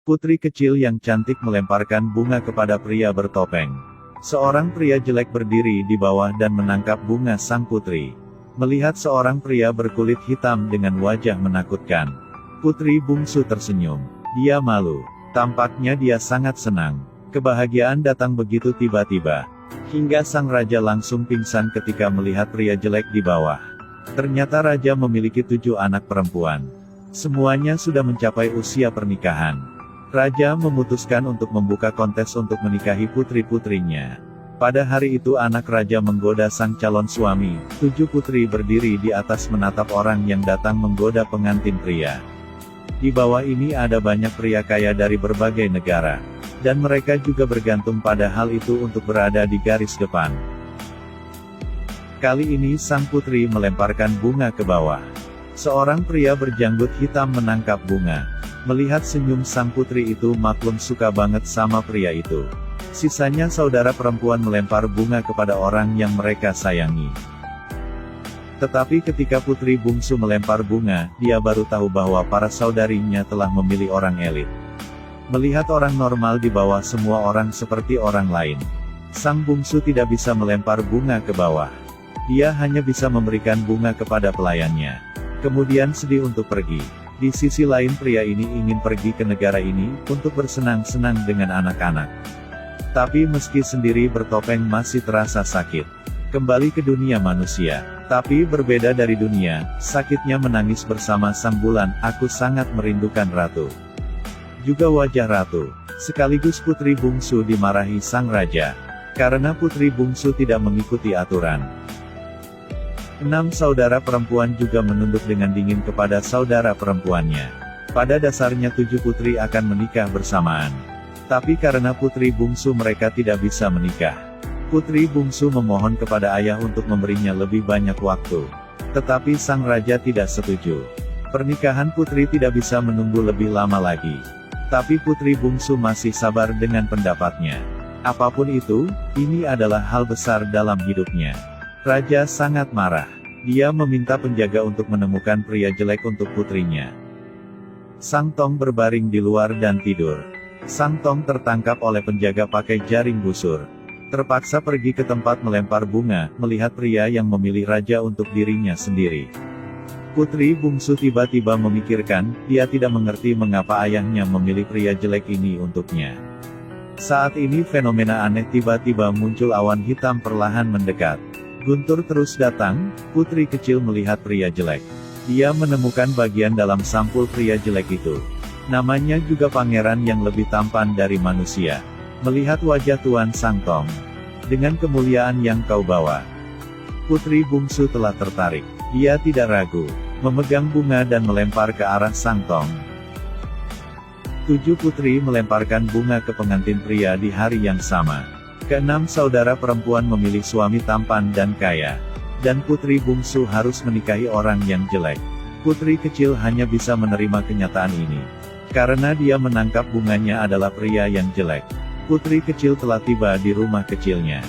Putri kecil yang cantik melemparkan bunga kepada pria bertopeng. Seorang pria jelek berdiri di bawah dan menangkap bunga sang putri. Melihat seorang pria berkulit hitam dengan wajah menakutkan, putri bungsu tersenyum. Dia malu. Tampaknya dia sangat senang. Kebahagiaan datang begitu tiba-tiba. Hingga sang raja langsung pingsan ketika melihat pria jelek di bawah. Ternyata raja memiliki 7 anak perempuan. Semuanya sudah mencapai usia pernikahan. Raja memutuskan untuk membuka kontes untuk menikahi putri-putrinya. Pada hari itu anak raja menggoda sang calon suami. 7 putri berdiri di atas menatap orang yang datang menggoda pengantin pria. Di bawah ini ada banyak pria kaya dari berbagai negara. Dan mereka juga bergantung pada hal itu untuk berada di garis depan. Kali ini sang putri melemparkan bunga ke bawah. Seorang pria berjanggut hitam menangkap bunga. Melihat senyum sang putri itu, maklum suka banget sama pria itu. Sisanya saudara perempuan melempar bunga kepada orang yang mereka sayangi. Tetapi ketika putri bungsu melempar bunga, dia baru tahu bahwa para saudarinya telah memilih orang elit. Melihat orang normal di bawah semua orang seperti orang lain, sang bungsu tidak bisa melempar bunga ke bawah. Dia hanya bisa memberikan bunga kepada pelayannya. Kemudian sedih untuk pergi. Di sisi lain pria ini ingin pergi ke negara ini, untuk bersenang-senang dengan anak-anak. Tapi meski sendiri bertopeng masih terasa sakit. Kembali ke dunia manusia. Tapi berbeda dari dunia, sakitnya menangis bersama sang bulan. Aku sangat merindukan ratu. Juga wajah ratu. Sekaligus putri bungsu dimarahi sang raja. Karena putri bungsu tidak mengikuti aturan. 6 saudara perempuan juga menunduk dengan dingin kepada saudara perempuannya. Pada dasarnya 7 putri akan menikah bersamaan. Tapi karena putri bungsu mereka tidak bisa menikah. Putri bungsu memohon kepada ayah untuk memberinya lebih banyak waktu. Tetapi sang raja tidak setuju. Pernikahan putri tidak bisa menunggu lebih lama lagi. Tapi putri bungsu masih sabar dengan pendapatnya. Apapun itu, ini adalah hal besar dalam hidupnya. Raja sangat marah. Dia meminta penjaga untuk menemukan pria jelek untuk putrinya. Sang Tong berbaring di luar dan tidur. Sang Tong tertangkap oleh penjaga pakai jaring busur. Terpaksa pergi ke tempat melempar bunga, melihat pria yang memilih raja untuk dirinya sendiri. Putri bungsu tiba-tiba memikirkan, dia tidak mengerti mengapa ayahnya memilih pria jelek ini untuknya. Saat ini fenomena aneh tiba-tiba muncul, awan hitam perlahan mendekat. Guntur terus datang, putri kecil melihat pria jelek. Dia menemukan bagian dalam sampul pria jelek itu. Namanya juga pangeran yang lebih tampan dari manusia. Melihat wajah Tuan Sang Tong. Dengan kemuliaan yang kau bawa. Putri bungsu telah tertarik. Dia tidak ragu. Memegang bunga dan melempar ke arah Sang Tong. 7 putri melemparkan bunga ke pengantin pria di hari yang sama. Ke-6 saudara perempuan memilih suami tampan dan kaya. Dan putri bungsu harus menikahi orang yang jelek. Putri kecil hanya bisa menerima kenyataan ini. Karena dia menangkap bunganya adalah pria yang jelek. Putri kecil telah tiba di rumah kecilnya.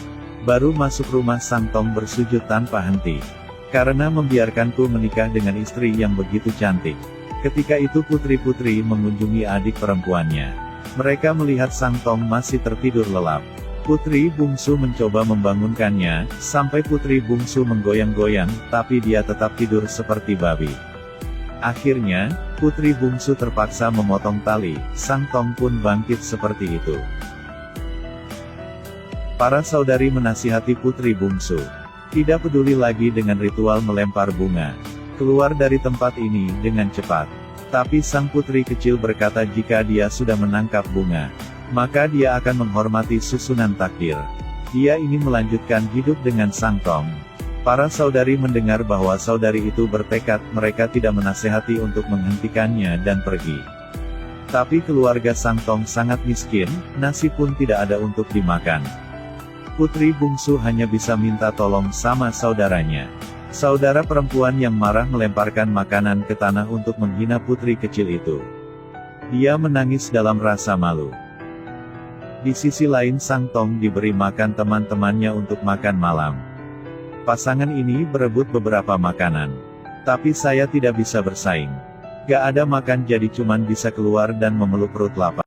Baru masuk rumah Sang Tong bersujud tanpa henti. Karena membiarkanku menikah dengan istri yang begitu cantik. Ketika itu putri-putri mengunjungi adik perempuannya. Mereka melihat Sang Tong masih tertidur lelap. Putri bungsu mencoba membangunkannya, sampai putri bungsu menggoyang-goyang, tapi dia tetap tidur seperti babi. Akhirnya, putri bungsu terpaksa memotong tali, Sang Tong pun bangkit seperti itu. Para saudari menasihati putri bungsu. Tidak peduli lagi dengan ritual melempar bunga. Keluar dari tempat ini dengan cepat. Tapi sang putri kecil berkata jika dia sudah menangkap bunga, maka dia akan menghormati susunan takdir. Dia ingin melanjutkan hidup dengan Sang Tong. Para saudari mendengar bahwa saudari itu bertekad, mereka tidak menasehati untuk menghentikannya dan pergi. Tapi keluarga Sang Tong sangat miskin, nasi pun tidak ada untuk dimakan. Putri bungsu hanya bisa minta tolong sama saudaranya. Saudara perempuan yang marah melemparkan makanan ke tanah untuk menghina putri kecil itu. Dia menangis dalam rasa malu. Di sisi lain Sang Tong diberi makan teman-temannya untuk makan malam. Pasangan ini berebut beberapa makanan. Tapi saya tidak bisa bersaing. Gak ada makan jadi cuman bisa keluar dan memeluk perut lapar.